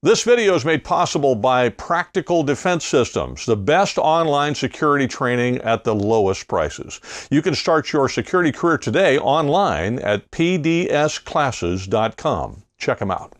This video is made possible by Practical Defense Systems, the best online security training at the lowest prices. You can start your security career today online at pdsclasses.com. Check them out.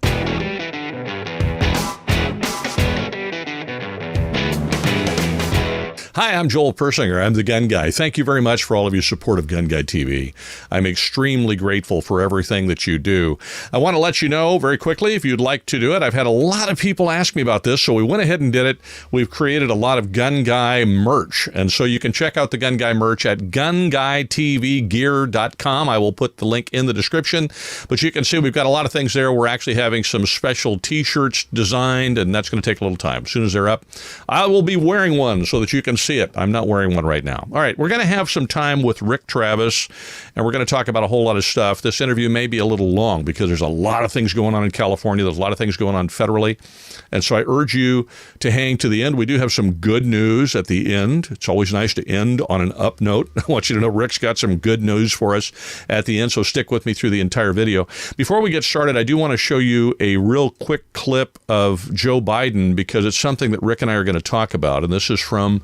Hi, I'm Joel Persinger. I'm the Gun Guy. Thank you very much for all of your support of GunGuyTV. I'm extremely grateful for everything that you do. I want to let you know very quickly if you'd like to do it. I've had a lot of people ask me about this, so we went ahead and did it. We've created a lot of Gun Guy merch, and so you can check out the Gun Guy merch at GunGuyTVgear.com. I will put the link in the description, but you can see we've got a lot of things there. We're actually having some special t-shirts designed, and that's going to take a little time. As soon as they're up, I will be wearing one so that you can see it. I'm not wearing one right now. All right, we're going to have some time with Rick Travis, and we're going to talk about a whole lot of stuff. This interview may be a little long because there's a lot of things going on in California. There's a lot of things going on federally, and so I urge you to hang to the end. We do have some good news at the end. It's always nice to end on an up note. I want you to know Rick's got some good news for us at the end, so stick with me through the entire video. Before we get started, I do want to show you a real quick clip of Joe Biden because it's something that Rick and I are going to talk about, and this is from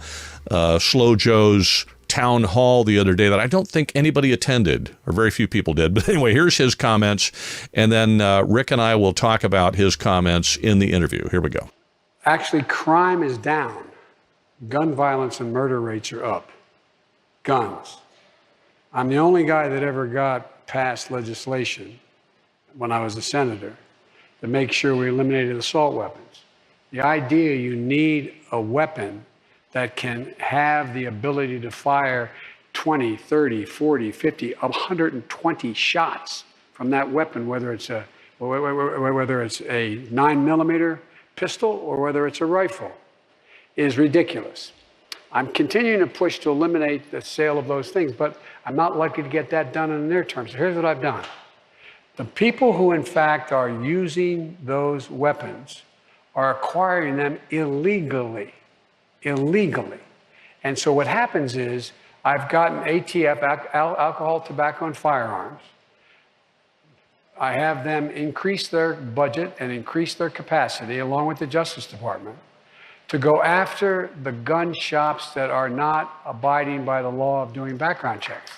Slow Joe's town hall the other day that I don't think anybody attended, or very few people did. But anyway, here's his comments, and then Rick and I will talk about his comments in the interview. Here we go. Actually, crime is down. Gun violence and murder rates are up. Guns. I'm the only guy that ever got passed legislation when I was a senator to make sure we eliminated assault weapons. The idea you need a weapon that can have the ability to fire 20, 30, 40, 50, 120 shots from that weapon, whether it's a 9mm pistol or whether it's a rifle, is ridiculous. I'm continuing to push to eliminate the sale of those things, but I'm not likely to get that done in the near term. So here's what I've done. The people who, in fact, are using those weapons are acquiring them illegally. And so what happens is I've gotten ATF, alcohol, tobacco, and firearms. I have them increase their budget and increase their capacity, along with the Justice Department, to go after the gun shops that are not abiding by the law of doing background checks.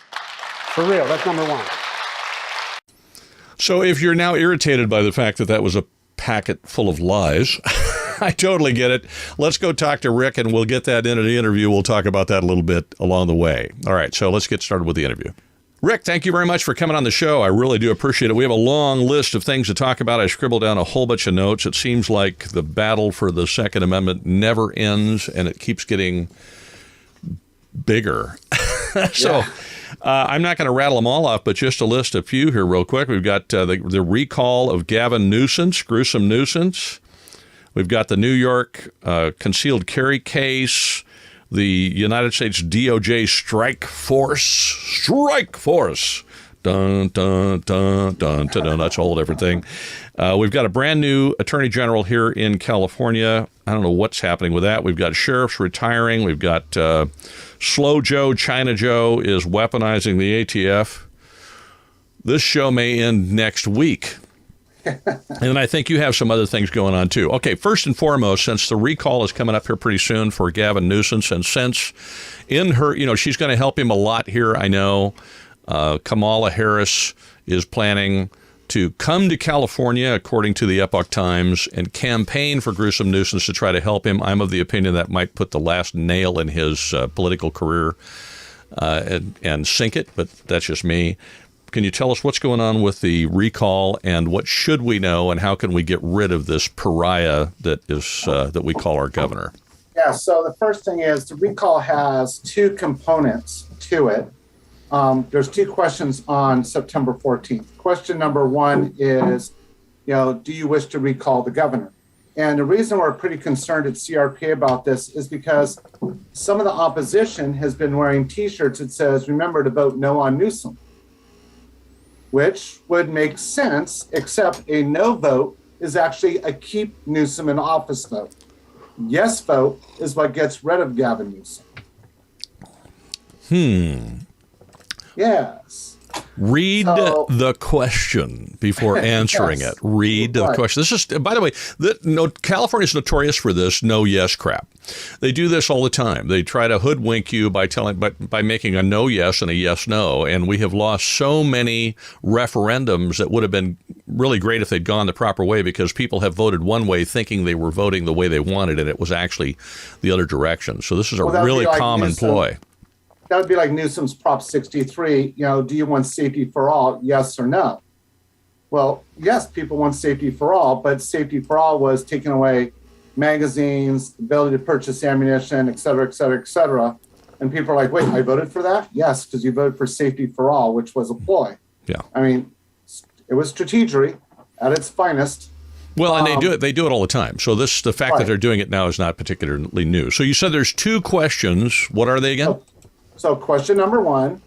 For real, that's number one. So if you're now irritated by the fact that that was a packet full of lies, I totally get it. Let's go talk to Rick, and we'll get that into the interview. We'll talk about that a little bit along the way. All right, so let's get started with the interview. Rick, thank you very much for coming on the show. I really do appreciate it. We have a long list of things to talk about. I scribbled down a whole bunch of notes. It seems like the battle for the Second Amendment never ends, and it keeps getting bigger. So I'm not going to rattle them all off, but just to list a few here real quick. We've got the recall of Gavin Newsom, gruesome nuisance. We've got the New York concealed carry case, the United States DOJ strike force. Dun, dun, dun, dun, dun, dun. That's a whole different thing. We've got a brand new attorney general here in California. I don't know what's happening with that. We've got sheriffs retiring. We've got Slow Joe, China Joe is weaponizing the ATF. This show may end next week. And I think you have some other things going on, too. Okay, first and foremost, since the recall is coming up here pretty soon for Gavin Newsom, and since in her, she's going to help him a lot here, I know, Kamala Harris is planning to come to California, according to the Epoch Times, and campaign for gruesome nuisance to try to help him. I'm of the opinion that might put the last nail in his political career and sink it, but that's just me. Can you tell us what's going on with the recall, and what should we know, and how can we get rid of this pariah that is that we call our governor? Yeah, so the first thing is the recall has two components to it. There's two questions on September 14th. Question number one is, do you wish to recall the governor? And the reason we're pretty concerned at CRP about this is because some of the opposition has been wearing T-shirts that says, remember to vote no on Newsom, which would make sense, except a no vote is actually a keep Newsom in office vote. Yes vote is what gets rid of Gavin Newsom. Yes. Read the question before answering it. Read the question. This is, by the way, California is notorious for this no yes crap. They do this all the time. They try to hoodwink you by making a no yes and a yes no. And we have lost so many referendums that would have been really great if they'd gone the proper way, because people have voted one way thinking they were voting the way they wanted, and it was actually the other direction. So this is a really common ploy. That would be like Newsom's Prop 63. Do you want safety for all? Yes or no? Well, yes, people want safety for all, but safety for all was taking away magazines, ability to purchase ammunition, et cetera, et cetera, et cetera. And people are like, wait, I voted for that? Yes, because you voted for safety for all, which was a ploy. Yeah. I mean, it was strategery at its finest. Well, and they do it all the time. So the fact that they're doing it now is not particularly new. So you said there's two questions. What are they again? So question number one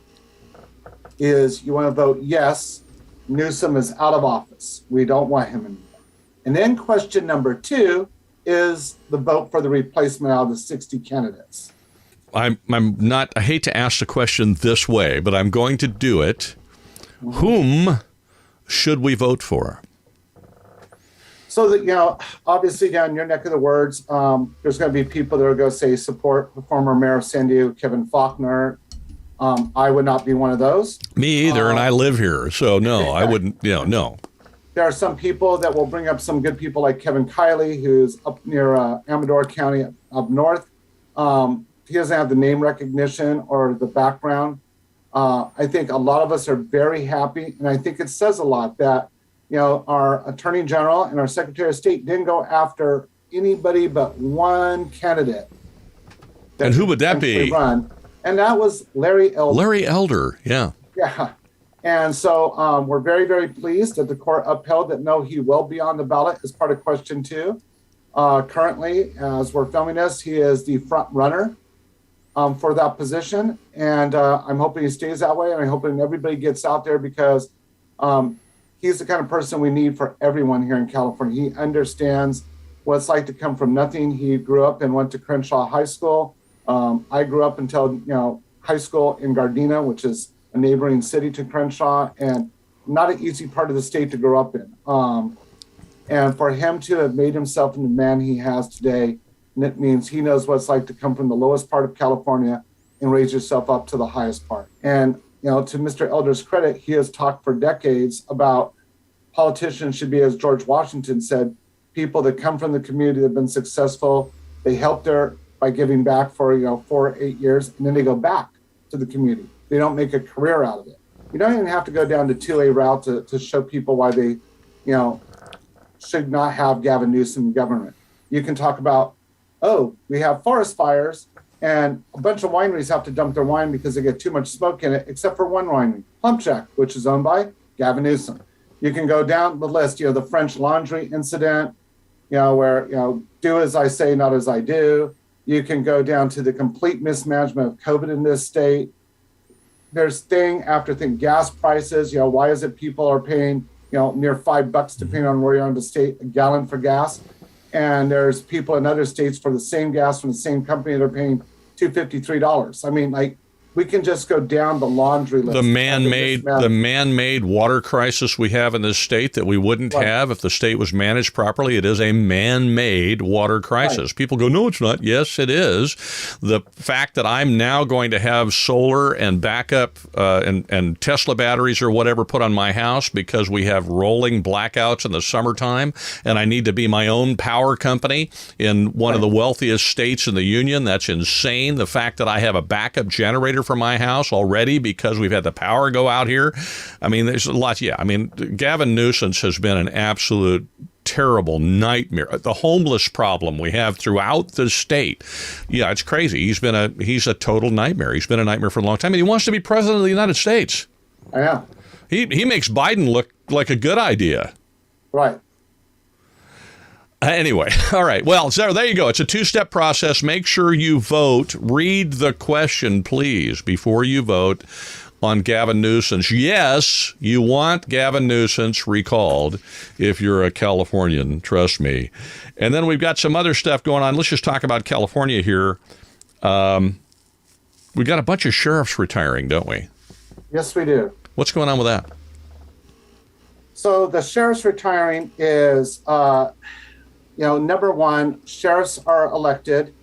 is, you want to vote yes, Newsom is out of office. We don't want him anymore. And then question number two is the vote for the replacement out of the 60 candidates. I hate to ask the question this way, but I'm going to do it. Mm-hmm. Whom should we vote for? So that, obviously down in your neck of the woods, there's going to be people that are going to say support the former mayor of San Diego, Kevin Faulconer. I would not be one of those. Me either, and I live here, so no, I wouldn't. No. There are some people that will bring up some good people like Kevin Kiley, who's up near Amador County up north. He doesn't have the name recognition or the background. I think a lot of us are very happy, and I think it says a lot that our Attorney General and our Secretary of State didn't go after anybody but one candidate. And who would that be? And that was Larry Elder. Larry Elder, yeah. Yeah. And so we're very, very pleased that the court upheld that, no, he will be on the ballot as part of question two. Currently, as we're filming this, he is the front runner for that position. And I'm hoping he stays that way. And I'm hoping everybody gets out there, because he's the kind of person we need for everyone here in California. He understands what it's like to come from nothing. He grew up and went to Crenshaw High School. I grew up until, high school in Gardena, which is a neighboring city to Crenshaw, and not an easy part of the state to grow up in. And for him to have made himself into the man he has today, it means he knows what it's like to come from the lowest part of California and raise yourself up to the highest part. And to Mr. Elder's credit, he has talked for decades about politicians should be, as George Washington said, people that come from the community that have been successful. They help by giving back for 4 or 8 years, and then they go back to the community. They don't make a career out of it. You don't even have to go down to 2A route to show people why they, should not have Gavin Newsom in government. You can talk about, we have forest fires, and a bunch of wineries have to dump their wine because they get too much smoke in it, except for one winery, Plum Shack, which is owned by Gavin Newsom. You can go down the list, the French Laundry incident, where, do as I say, not as I do. You can go down to the complete mismanagement of COVID in this state. There's thing after thing, gas prices, why is it people are paying, near $5, depending on where you're in the state, a gallon for gas. And there's people in other states for the same gas from the same company that are paying $2.53. I mean, we can just go down the laundry list. The man-made water crisis we have in this state that we wouldn't have if the state was managed properly. It is a man-made water crisis. Right. People go, no, it's not. Yes, it is. The fact that I'm now going to have solar and backup and Tesla batteries or whatever put on my house because we have rolling blackouts in the summertime, and I need to be my own power company in one of the wealthiest states in the union. That's insane. The fact that I have a backup generator for my house already because we've had the power go out here. I mean, there's a lot. Yeah, I mean, Gavin Newsom has been an absolute terrible nightmare. The homeless problem we have throughout the state. Yeah, it's crazy. He's a total nightmare. He's been a nightmare for a long time, and he wants to be president of the United States. Yeah. He makes Biden look like a good idea. Right. Anyway, all right. Well, so there you go. It's a two-step process. Make sure you vote. Read the question, please, before you vote on Gavin Newsom. Yes, you want Gavin Newsom recalled if you're a Californian, trust me. And then we've got some other stuff going on. Let's just talk about California here. We got a bunch of sheriffs retiring, don't we? Yes, we do. What's going on with that? So the sheriffs retiring is, number one, sheriffs are elected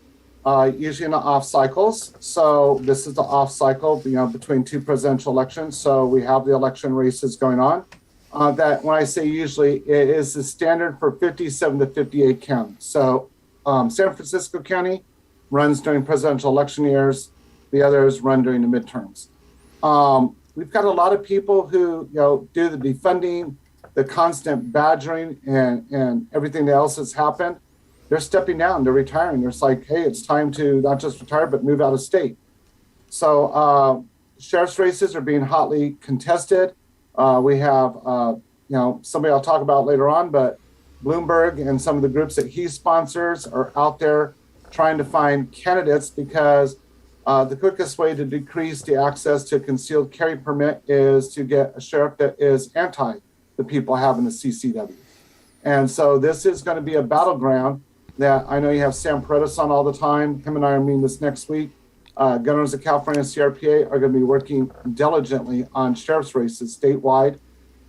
usually in the off cycles. So this is the off cycle, between two presidential elections. So we have the election races going on. That when I say usually, it is the standard for 57 to 58 counties. So San Francisco County runs during presidential election years. The others run during the midterms. We've got a lot of people who, do the defunding, the constant badgering, and everything else that's happened. They're stepping down. They're retiring. They're like, hey, it's time to not just retire, but move out of state. So sheriff's races are being hotly contested. We have, somebody I'll talk about later on, but Bloomberg and some of the groups that he sponsors are out there trying to find candidates because the quickest way to decrease the access to a concealed carry permit is to get a sheriff that is anti the people having the CCW. And so this is going to be a battleground that I know you have Sam Paredes on all the time. Him and I are meeting this next week. Gun Owners of California and CRPA are going to be working diligently on sheriff's races statewide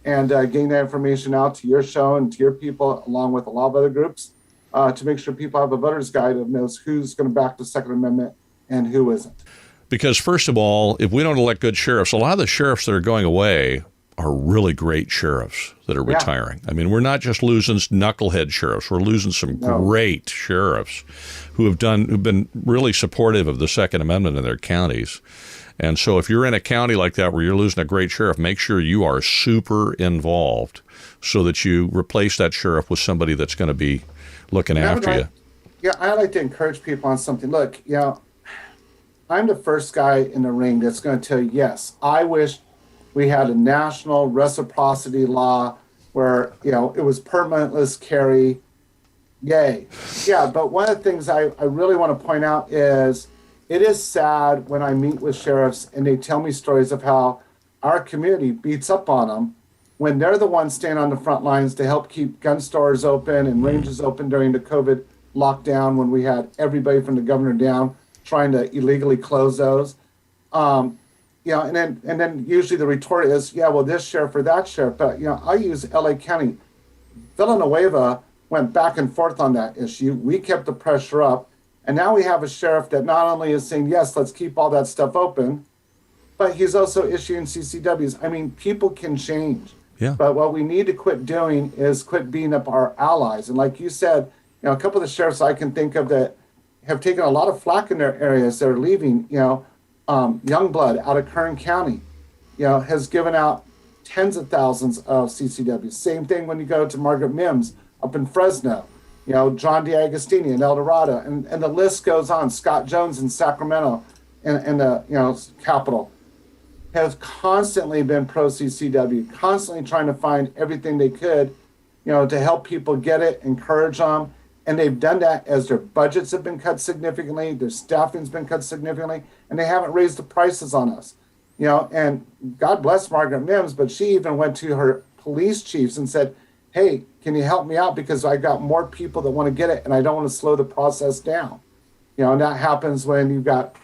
and getting that information out to your show and to your people, along with a lot of other groups, to make sure people have a voter's guide that knows who's going to back the Second Amendment and who isn't. Because first of all, if we don't elect good sheriffs, a lot of the sheriffs that are going away are really great sheriffs that are retiring. I mean, we're not just losing knucklehead sheriffs. We're losing some great sheriffs who've been really supportive of the Second Amendment in their counties. And so if you're in a county like that where you're losing a great sheriff, make sure you are super involved so that you replace that sheriff with somebody that's going to be looking after you. Yeah, I like to encourage people on something. Look, I'm the first guy in the ring that's going to tell you, yes, I wish we had a national reciprocity law where, it was permitless carry. Yay. Yeah, but one of the things I really want to point out is it is sad when I meet with sheriffs and they tell me stories of how our community beats up on them when they're the ones staying on the front lines to help keep gun stores open and ranges open during the COVID lockdown when we had everybody from the governor down trying to illegally close those. And then usually the retort is, well, this sheriff or that sheriff. But, I use LA County. Villanueva went back and forth on that issue. We kept the pressure up. And now we have a sheriff that not only is saying, yes, let's keep all that stuff open, but he's also issuing CCWs. I mean, people can change. Yeah. But what we need to quit doing is quit beating up our allies. And like you said, a couple of the sheriffs I can think of that have taken a lot of flack in their areas that are leaving, Youngblood out of Kern County, has given out tens of thousands of CCWs. Same thing when you go to Margaret Mims up in Fresno, John DiAgostini in El Dorado, and the list goes on. Scott Jones in Sacramento and the capital has constantly been pro CCW, constantly trying to find everything they could, to help people get it, encourage them. And they've done that as their budgets have been cut significantly, their staffing's been cut significantly, and they haven't raised the prices on us. And God bless Margaret Mims, but she even went to her police chiefs and said, hey, can you help me out? Because I got more people that want to get it, and I don't want to slow the process down. And that happens when you've got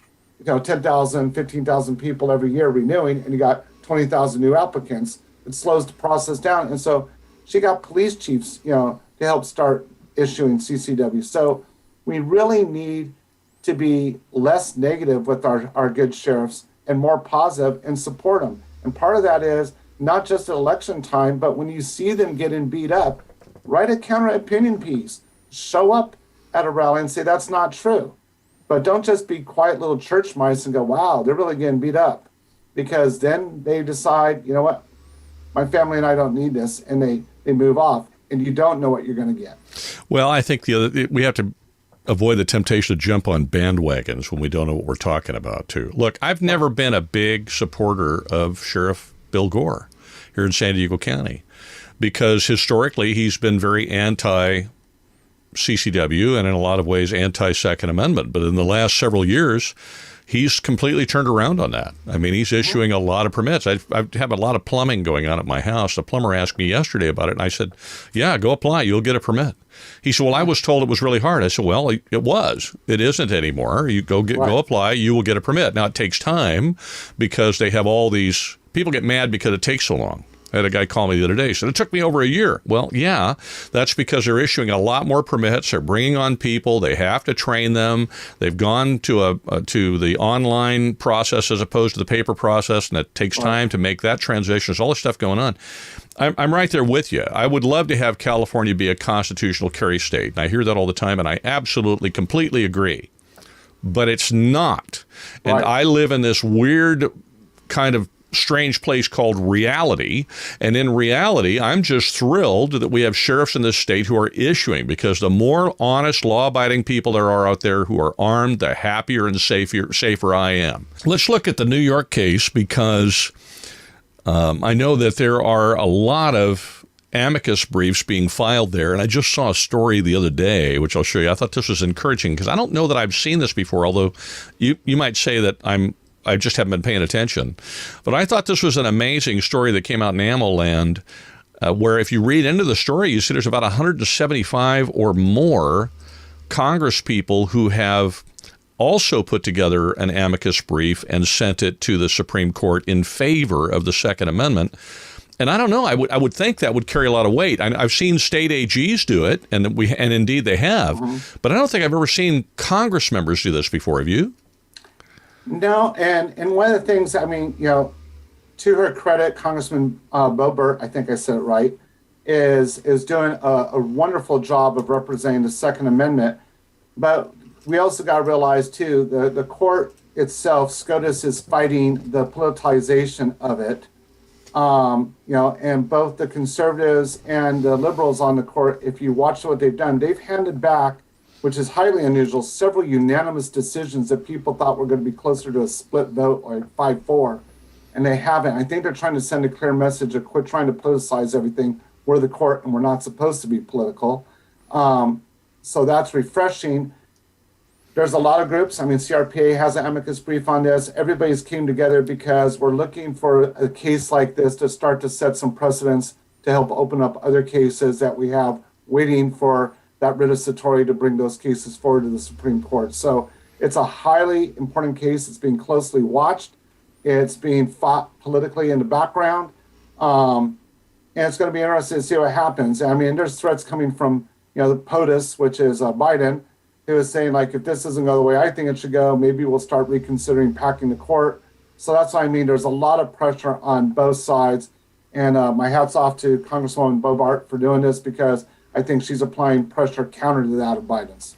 10,000, 15,000 people every year renewing, and you got 20,000 new applicants. It slows the process down. And so she got police chiefs, to help start issuing CCW. So we really need to be less negative with our good sheriffs and more positive and support them. And part of that is not just at election time, but when you see them getting beat up, write a counter opinion piece, show up at a rally and say that's not true. But don't just be quiet little church mice and go, wow, they're really getting beat up. Because then they decide, you know what, my family and I don't need this, and they move off. And you don't know what you're going to get. Well, I think we have to avoid the temptation to jump on bandwagons when we don't know what we're talking about, too. Look, I've never been a big supporter of Sheriff Bill Gore here in San Diego County because historically he's been very anti-CCW and in a lot of ways anti-Second Amendment. But in the last several years, he's completely turned around on that. I mean, he's issuing a lot of permits. I have a lot of plumbing going on at my house. The plumber asked me yesterday about it, and I said, yeah, go apply. You'll get a permit. He said, well, I was told it was really hard. I said, well, it was. It isn't anymore. You go apply. You will get a permit. Now, it takes time because they have all these people get mad because it takes so long. I had a guy call me the other day. He said, it took me over a year. Well, yeah, that's because they're issuing a lot more permits. They're bringing on people. They have to train them. They've gone to to the online process as opposed to the paper process, and it takes time to make that transition. There's all this stuff going on. I'm right there with you. I would love to have California be a constitutional carry state. And I hear that all the time, and I absolutely, completely agree. But it's not. And I live in this weird kind of strange place called reality. And in reality, I'm just thrilled that we have sheriffs in this state who are issuing, because the more honest, law-abiding people there are out there who are armed, the happier and safer I am. Let's look at the New York case, because I know that there are a lot of amicus briefs being filed there. And I just saw a story the other day, which I'll show you. I thought this was encouraging, because I don't know that I've seen this before, although you might say that I just haven't been paying attention. But I thought this was an amazing story that came out in Ammo Land, where if you read into the story, you see there's about 175 or more Congress people who have also put together an amicus brief and sent it to the Supreme Court in favor of the Second Amendment. And I don't know, I would think that would carry a lot of weight. I've seen state AGs do it, and indeed they have. But I don't think I've ever seen Congress members do this before. Have you? No, and one of the things, I mean, to her credit, Congressman Boebert, I think I said it right, is doing a wonderful job of representing the Second Amendment. But we also got to realize, too, the court itself, SCOTUS, is fighting the politicization of it. And both the conservatives and the liberals on the court, if you watch what they've done, they've handed back, which is highly unusual, several unanimous decisions that people thought were going to be closer to a split vote, like 5-4, and they haven't. I think they're trying to send a clear message of quit trying to politicize everything. We're the court, and we're not supposed to be political. So that's refreshing. There's a lot of groups. I mean, CRPA has an amicus brief on this. Everybody's came together because we're looking for a case like this to start to set some precedents to help open up other cases that we have waiting for that writ of certiorari to bring those cases forward to the Supreme Court. So it's a highly important case. It's being closely watched. It's being fought politically in the background. And it's going to be interesting to see what happens. I mean, there's threats coming from, the POTUS, which is Biden, who is saying, like, if this doesn't go the way I think it should go, maybe we'll start reconsidering packing the court. So that's what I mean. There's a lot of pressure on both sides. And my hat's off to Congresswoman Boebert for doing this, because I think she's applying pressure counter to that of Biden's.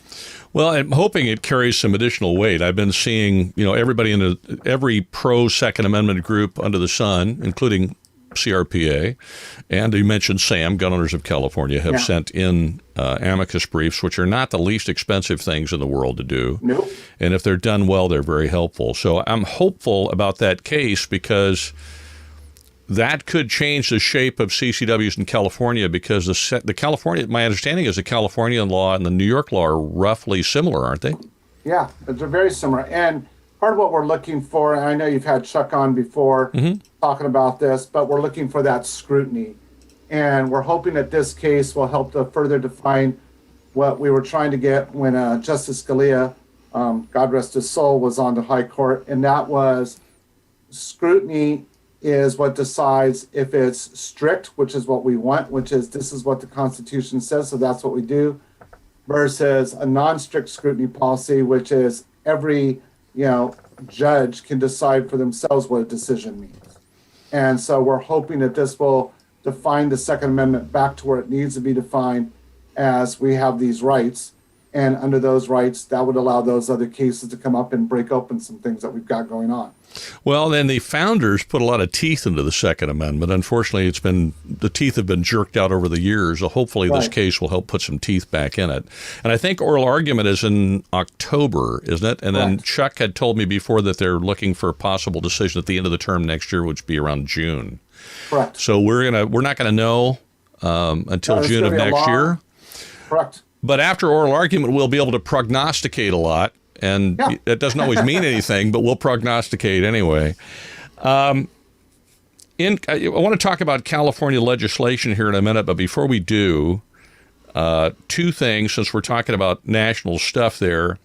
Well, I'm hoping it carries some additional weight. I've been seeing, everybody in every pro-Second Amendment group under the sun, including CRPA, and you mentioned SAM, Gun Owners of California, have sent in amicus briefs, which are not the least expensive things in the world to do. Nope. And if they're done well, they're very helpful. So I'm hopeful about that case, because that could change the shape of CCWs in California, because the California, my understanding is the California law and the New York law are roughly similar, aren't they? Yeah, they're very similar. And part of what we're looking for, and I know you've had Chuck on before talking about this, but we're looking for that scrutiny. And we're hoping that this case will help to further define what we were trying to get when Justice Scalia, God rest his soul, was on the high court. And that was scrutiny is what decides if it's strict, which is what we want, which is this is what the Constitution says, so that's what we do, versus a non-strict scrutiny policy, which is every judge can decide for themselves what a decision means. And so we're hoping that this will define the Second Amendment back to where it needs to be defined, as we have these rights. And under those rights, that would allow those other cases to come up and break open some things that we've got going on. Well, then the founders put a lot of teeth into the Second Amendment. Unfortunately, the teeth have been jerked out over the years. So hopefully this case will help put some teeth back in it. And I think oral argument is in October, isn't it? And then Chuck had told me before that they're looking for a possible decision at the end of the term next year, which would be around June. Correct. So we're not going to know until June of next year. Correct. But after oral argument, we'll be able to prognosticate a lot. And that doesn't always mean anything, but we'll prognosticate anyway. I want to talk about California legislation here in a minute, but before we do, two things, since we're talking about national stuff there.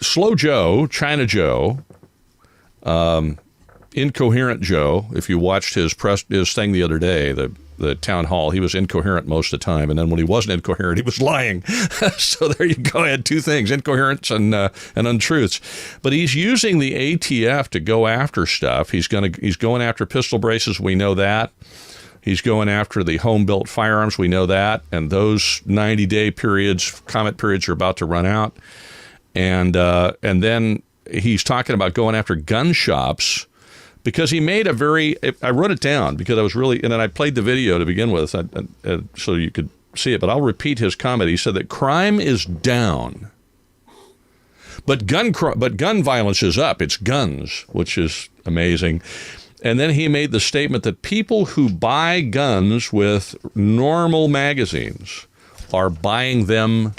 Slow Joe, China Joe, Incoherent Joe, if you watched his thing the other day, the town hall, he was incoherent most of the time. And then when he wasn't incoherent, he was lying. So there you go. I had two things, incoherence and untruths. But he's using the ATF to go after stuff. He's going after pistol braces. We know that. He's going after the home-built firearms. We know that. And those 90-day periods, comment periods, are about to run out. And then he's talking about going after gun shops, because he made I wrote it down because I was really, and then I played the video to begin with so you could see it, but I'll repeat his comment. He said that crime is down, but gun violence is up. It's guns, which is amazing. And then he made the statement that people who buy guns with normal magazines are buying them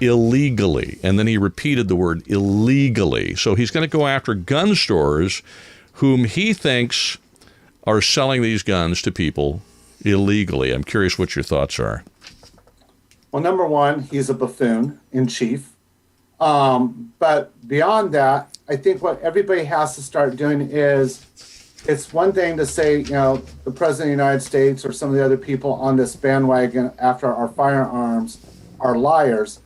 illegally. And then he repeated the word illegally. So he's going to go after gun stores whom he thinks are selling these guns to people illegally. I'm curious what your thoughts are. Well, number one, he's a buffoon in chief. But beyond that, I think what everybody has to start doing is, it's one thing to say, the President of the United States or some of the other people on this bandwagon after our firearms are liars.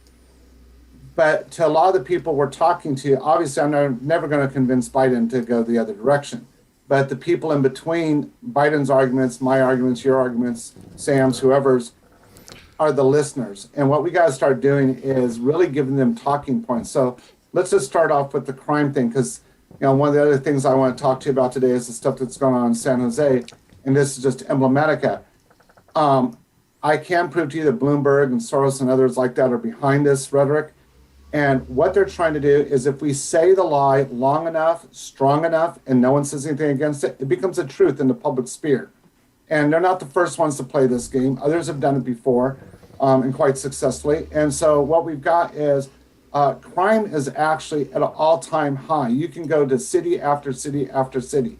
But to a lot of the people we're talking to, obviously I'm never going to convince Biden to go the other direction. But the people in between Biden's arguments, my arguments, your arguments, Sam's, whoever's, are the listeners. And what we got to start doing is really giving them talking points. So let's just start off with the crime thing, because one of the other things I want to talk to you about today is the stuff that's going on in San Jose. And this is just emblematic. I can prove to you that Bloomberg and Soros and others like that are behind this rhetoric. And what they're trying to do is, if we say the lie long enough, strong enough, and no one says anything against it, it becomes a truth in the public sphere. And they're not the first ones to play this game. Others have done it before, and quite successfully. And so what we've got is crime is actually at an all-time high. You can go to city after city after city.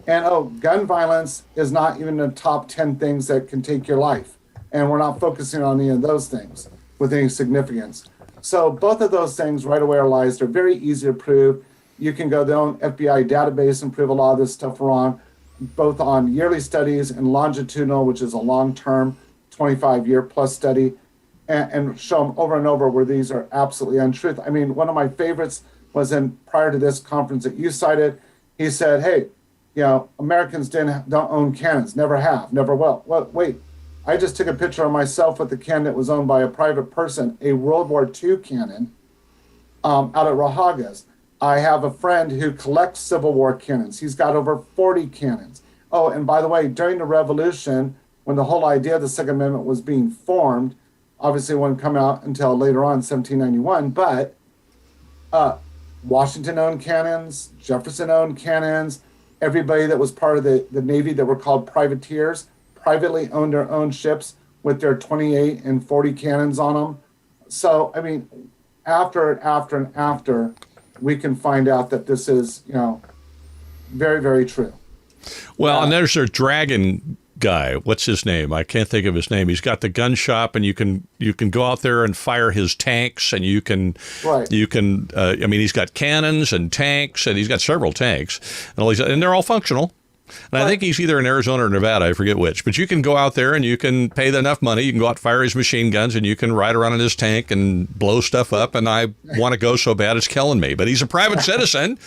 And gun violence is not even in the top 10 things that can take your life. And we're not focusing on any of those things with any significance. So both of those things right away are lies. They're very easy to prove. You can go to their own FBI database and prove a lot of this stuff wrong, both on yearly studies and longitudinal, which is a long-term 25-year plus study, and show them over and over where these are absolutely untruth. I mean, one of my favorites was prior to this conference that you cited. He said, hey, Americans don't own cannons, never have, never will. Well, wait. I just took a picture of myself with the cannon that was owned by a private person, a World War II cannon, out at Rahagas. I have a friend who collects Civil War cannons. He's got over 40 cannons. Oh, and by the way, during the Revolution, when the whole idea of the Second Amendment was being formed, obviously it wouldn't come out until later on, 1791, but Washington owned cannons, Jefferson owned cannons, everybody that was part of the Navy that were called privateers privately owned their own ships with their 28 and 40 cannons on them. So, I mean, after and after and after, we can find out that this is, very, very true. Well, and there's their dragon guy. What's his name? I can't think of his name. He's got the gun shop, and you can go out there and fire his tanks, and he's got cannons and tanks, and he's got several tanks, and they're all functional. And I think he's either in Arizona or Nevada, I forget which. But you can go out there and you can pay enough money. You can go out and fire his machine guns, and you can ride around in his tank and blow stuff up. And I want to go so bad it's killing me. But he's a private citizen,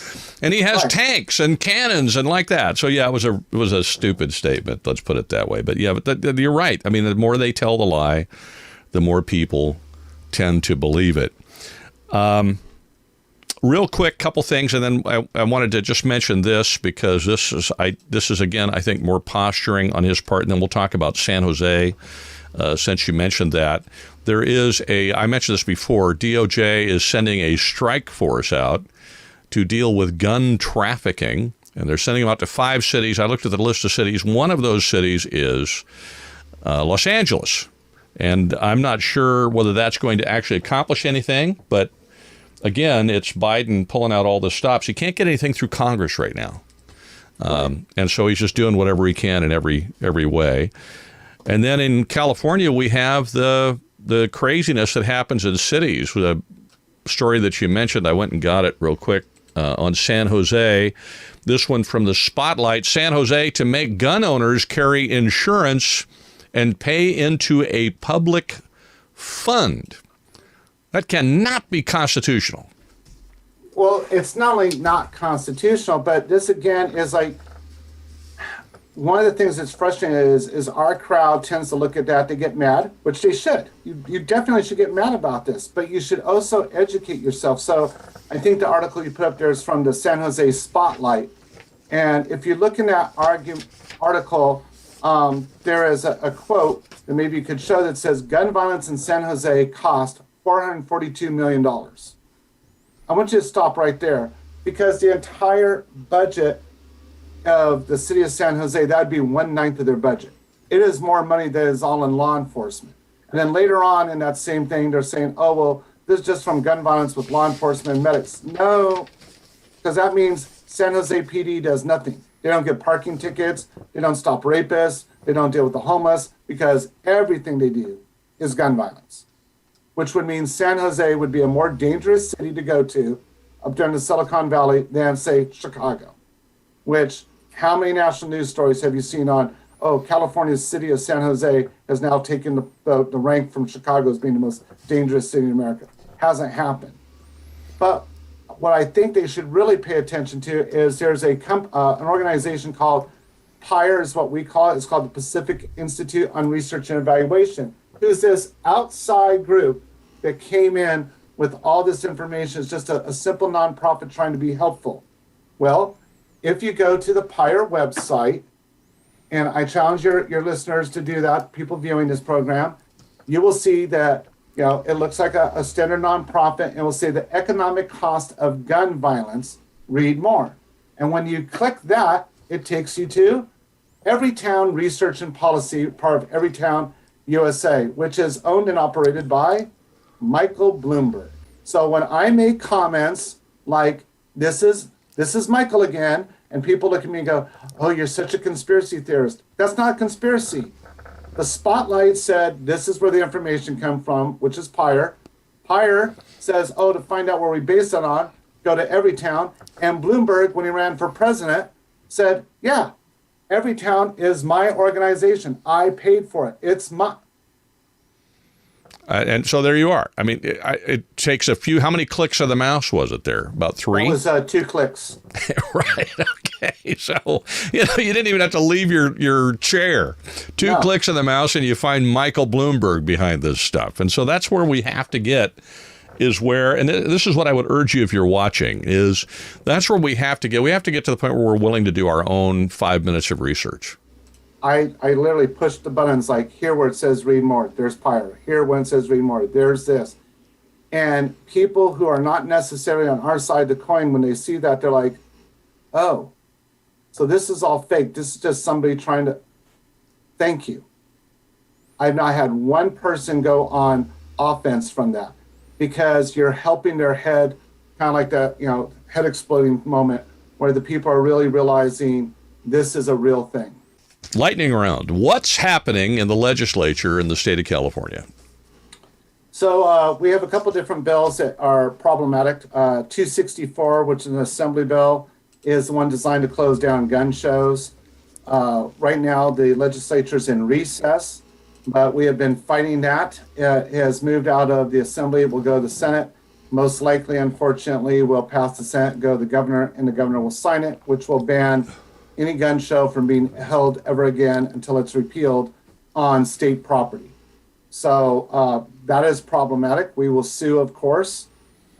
and he has tanks and cannons and like that. So yeah, it was a stupid statement. Let's put it that way. But yeah, but you're right. I mean, the more they tell the lie, the more people tend to believe it. Real quick, couple things, and then I wanted to just mention this because this is again, I think, more posturing on his part, and then we'll talk about San Jose, since you mentioned that. There is I mentioned this before, DOJ is sending a strike force out to deal with gun trafficking, and they're sending them out to 5 cities. I looked at the list of cities. One of those cities is Los Angeles, and I'm not sure whether that's going to actually accomplish anything, but again, it's Biden pulling out all the stops. He can't get anything through Congress right now. And so he's just doing whatever he can in every way. And then in California, we have the craziness that happens in cities. The story that you mentioned, I went and got it real quick on San Jose. This one from the Spotlight. San Jose to make gun owners carry insurance and pay into a public fund. That cannot be constitutional. Well, it's not only not constitutional, but this again is like one of the things that's frustrating is our crowd tends to look at that, they get mad, which they should. You definitely should get mad about this, but you should also educate yourself. So I think the article you put up there is from the San Jose Spotlight. And if you look in that article, there is a quote that maybe you could show that says, gun violence in San Jose cost $442 million. I want you to stop right there, because the entire budget of the city of San Jose, that would be 1/9 of their budget. It is more money that is all in law enforcement. And then later on in that same thing, they're saying, oh, well, this is just from gun violence with law enforcement and medics. No, because that means San Jose PD does nothing. They don't get parking tickets. They don't stop rapists. They don't deal with the homeless, because everything they do is gun violence, which would mean San Jose would be a more dangerous city to go to up there in the Silicon Valley than, say, Chicago, which how many national news stories have you seen on, oh, California's city of San Jose has now taken the rank from Chicago as being the most dangerous city in America? Hasn't happened. But what I think they should really pay attention to is there's an organization called PIRE is what we call it. It's called the Pacific Institute on Research and Evaluation. Who's this outside group that came in with all this information. It's just a simple nonprofit trying to be helpful. Well, if you go to the PIRE website, and I challenge your listeners to do that, people viewing this program, you will see that it looks like a standard nonprofit, and it will say the economic cost of gun violence, read more. And when you click that, it takes you to Everytown Research and Policy, part of Everytown USA, which is owned and operated by Michael Bloomberg. So when I make comments like, this is Michael again, and people look at me and go, oh, you're such a conspiracy theorist. That's not a conspiracy. The Spotlight said this is where the information comes from, which is PIRE. PIRE says, oh, to find out where we base it on, go to Everytown. And Bloomberg, when he ran for president, said, yeah, Everytown is my organization. I paid for it. It's my... And so there you are. I mean, it takes a few. How many clicks of the mouse was it there? About 3? It was 2 clicks. Right. Okay. So you didn't even have to leave your chair. 2 clicks of the mouse, and you find Michael Bloomberg behind this stuff. And so that's where we have to get. Is where, and this is what I would urge you if you're watching, is that's where we have to get. We have to get to the point where we're willing to do our own 5 minutes of research. I literally pushed the buttons like here where it says read more, there's PIRE. Here when it says read more, there's this. And people who are not necessarily on our side of the coin, when they see that, they're like, oh, so this is all fake. This is just somebody trying to, thank you. I've not had one person go on offense from that, because you're helping their head, kind of like that, head exploding moment where the people are really realizing this is a real thing. Lightning round. What's happening in the legislature in the state of California? So we have a couple different bills that are problematic. 264, which is an assembly bill, is the one designed to close down gun shows. Right now, the legislature's in recess, but we have been fighting that. It has moved out of the assembly. It will go to the Senate. Most likely, unfortunately, will pass the Senate, go to the governor, and the governor will sign it, which will ban any gun show from being held ever again until it's repealed on state property. So that is problematic. We will sue, of course,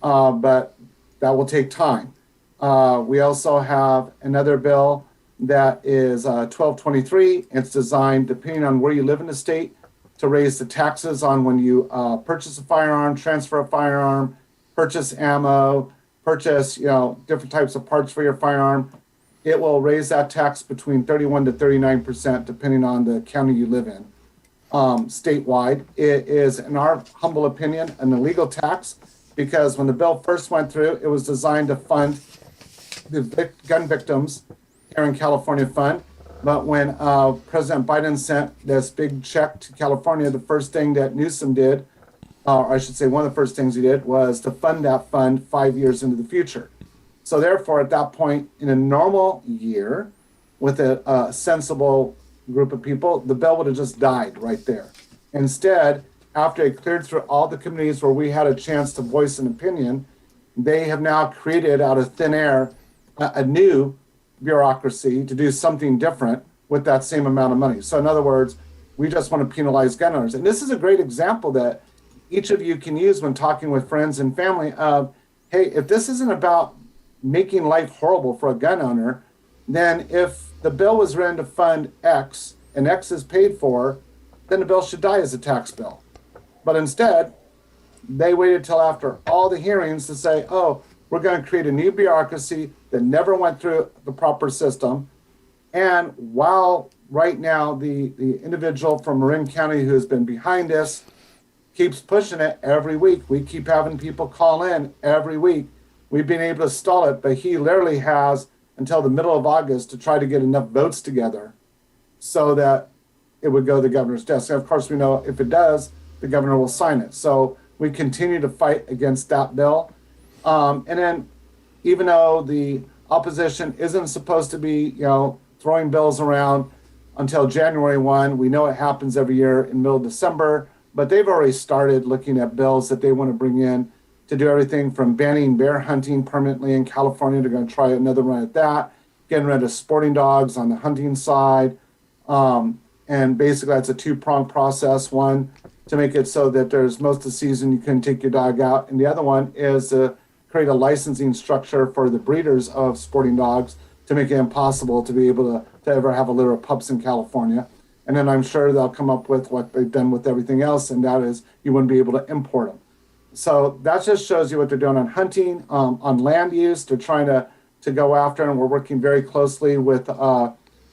but that will take time. We also have another bill that is 1223. It's designed, depending on where you live in the state, to raise the taxes on when you purchase a firearm, transfer a firearm, purchase ammo, purchase different types of parts for your firearm. It will raise that tax between 31 to 39%, depending on the county you live in. Statewide, it is, in our humble opinion, an illegal tax, because when the bill first went through, it was designed to fund the gun victims here in California fund. But when President Biden sent this big check to California, the first thing that Newsom did, or I should say one of the first things he did, was to fund that fund 5 years into the future. So therefore, at that point, in a normal year, with a sensible group of people, the bill would have just died right there. Instead, after it cleared through all the committees where we had a chance to voice an opinion, they have now created out of thin air a new bureaucracy to do something different with that same amount of money. So in other words, we just want to penalize gun owners. And this is a great example that each of you can use when talking with friends and family of, hey, if this isn't about making life horrible for a gun owner, then if the bill was written to fund X and X is paid for, then the bill should die as a tax bill. But instead, they waited till after all the hearings to say, oh, we're going to create a new bureaucracy that never went through the proper system. And while right now the individual from Marin County who has been behind this keeps pushing it every week, we keep having people call in every week. We've been able to stall it, but he literally has until the middle of August to try to get enough votes together so that it would go to the governor's desk. And of course, we know if it does, the governor will sign it. So we continue to fight against that bill. And then even though the opposition isn't supposed to be, throwing bills around until January 1, we know it happens every year in middle of December, but they've already started looking at bills that they want to bring in to do everything from banning bear hunting permanently in California. They're going to try another run at that, getting rid of sporting dogs on the hunting side. And basically that's a two-pronged process. One, to make it so that there's most of the season you can take your dog out. And the other one is to create a licensing structure for the breeders of sporting dogs to make it impossible to be able to ever have a litter of pups in California. And then I'm sure they'll come up with what they've done with everything else, and that is you wouldn't be able to import them. So that just shows you what they're doing on hunting, on land use. They're trying to go after, and we're working very closely with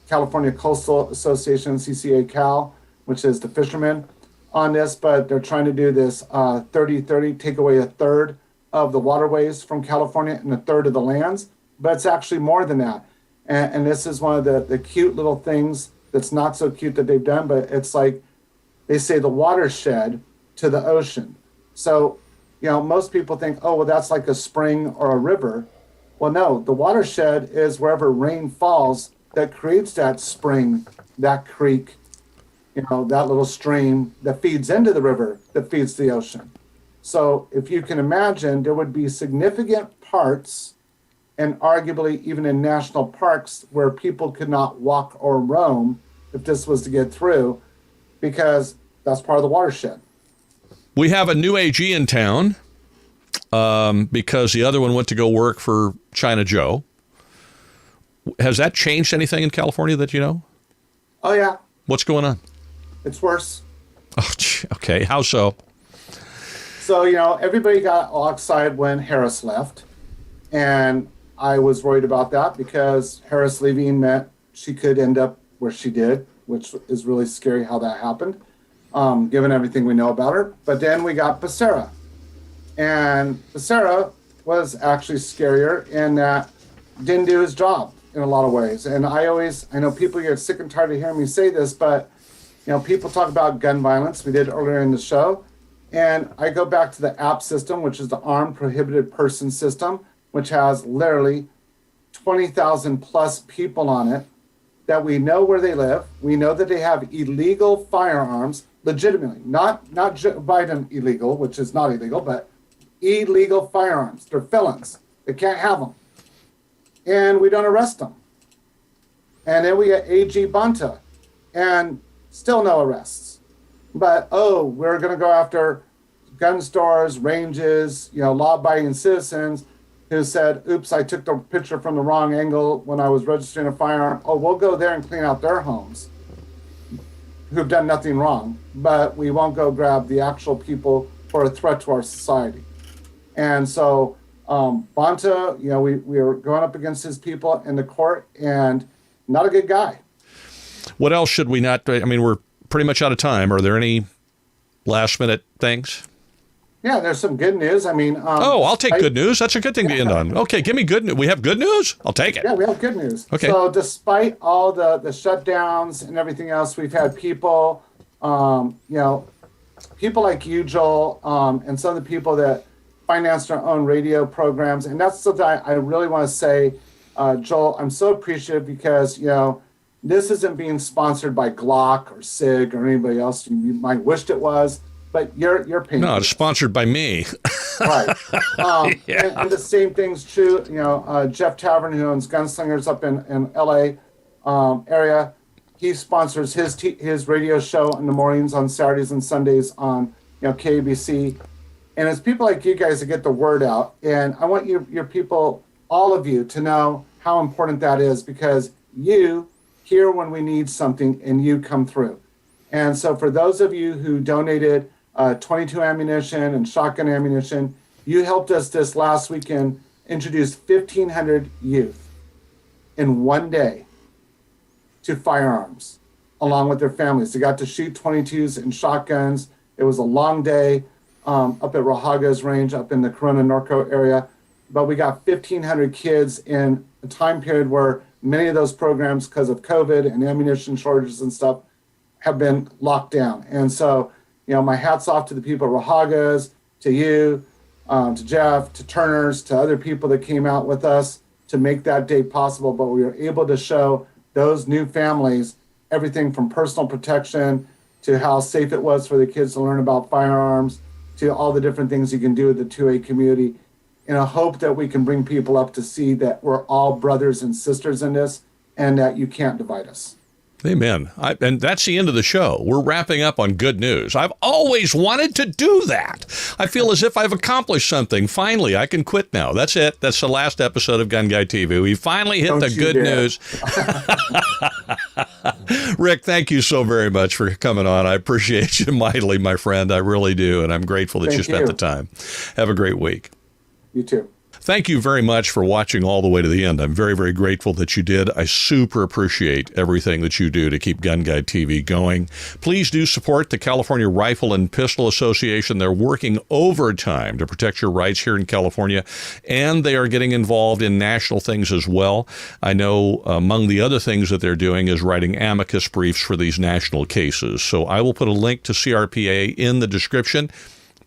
California Coastal Association, CCA Cal, which is the fishermen on this, but they're trying to do this 30-30, take away a third of the waterways from California and a third of the lands, but it's actually more than that. And this is one of the cute little things that's not so cute that they've done, but it's like they say the watershed to the ocean. So, most people think, oh, well, that's like a spring or a river. Well, no, the watershed is wherever rain falls that creates that spring, that creek, that little stream that feeds into the river that feeds the ocean. So if you can imagine, there would be significant parts, and arguably even in national parks, where people could not walk or roam if this was to get through, because that's part of the watershed. We have a new AG in town because the other one went to go work for China Joe. Has that changed anything in California that you know? Oh, yeah. What's going on? It's worse. Oh, okay. How so? So, everybody got all excited when Harris left. And I was worried about that because Harris leaving meant she could end up where she did, which is really scary how that happened, given everything we know about her. But then we got Becerra. And Becerra was actually scarier in that didn't do his job in a lot of ways. And I know people get sick and tired of hearing me say this, but people talk about gun violence. We did earlier in the show. And I go back to the APP system, which is the Armed Prohibited Person System, which has literally 20,000 plus people on it that we know where they live. We know that they have illegal firearms, legitimately, not Joe Biden illegal, which is not illegal, but illegal firearms. They're felons. They can't have them. And we don't arrest them. And then we get AG Bonta, and still no arrests. But, we're going to go after gun stores, ranges, law-abiding citizens who said, oops, I took the picture from the wrong angle when I was registering a firearm. Oh, we'll go there and clean out their homes who've done nothing wrong, but we won't go grab the actual people who are a threat to our society. And so Bonta, we were going up against his people in the court, and not a good guy. What else should we not? I mean, we're pretty much out of time. Are there any last minute things? Yeah, there's some good news. I mean, I'll take good news. That's a good thing to end on. Okay, give me good news. We have good news? I'll take it. Yeah, we have good news. Okay. So despite all the shutdowns and everything else, we've had people, people like you, Joel, and some of the people that financed our own radio programs. And that's something I really want to say, Joel, I'm so appreciative because, this isn't being sponsored by Glock or SIG or anybody else. You might wished it was, but you're paying. No, it's sponsored by me. Right. Yeah. And the same thing's true. Jeff Tavern, who owns Gunslingers up in LA area, he sponsors his radio show in the mornings on Saturdays and Sundays on KABC. And it's people like you guys that get the word out. And I want your people, all of you, to know how important that is, because you hear when we need something and you come through. And so for those of you who donated 22 ammunition and shotgun ammunition, you helped us this last weekend introduce 1,500 youth in one day to firearms, along with their families. They got to shoot 22s and shotguns. It was a long day up at Rahaga's range up in the Corona Norco area. But we got 1,500 kids in a time period where many of those programs, because of COVID and ammunition shortages and stuff, have been locked down. And so, my hat's off to the people at Rahaga's, to you, to Jeff, to Turner's, to other people that came out with us to make that day possible. But we were able to show those new families everything from personal protection to how safe it was for the kids to learn about firearms, to all the different things you can do with the 2A community, in a hope that we can bring people up to see that we're all brothers and sisters in this and that you can't divide us. Amen. And that's the end of the show. We're wrapping up on good news. I've always wanted to do that. I feel as if I've accomplished something. Finally, I can quit now. That's it. That's the last episode of GunGuyTV. We finally hit the good news. Rick, thank you so very much for coming on. I appreciate you mightily, my friend. I really do. And I'm grateful that you spent the time. Have a great week. You too. Thank you very much for watching all the way to the end. I'm very, very grateful that you did. I super appreciate everything that you do to keep GunGuyTV going. Please do support the California Rifle and Pistol Association. They're working overtime to protect your rights here in California, and they are getting involved in national things as well. I know among the other things that they're doing is writing amicus briefs for these national cases. So I will put a link to CRPA in the description.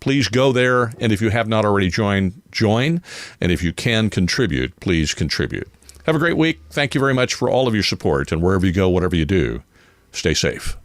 Please go there, and if you have not already joined, join. And if you can contribute, please contribute. Have a great week. Thank you very much for all of your support, and wherever you go, whatever you do, stay safe.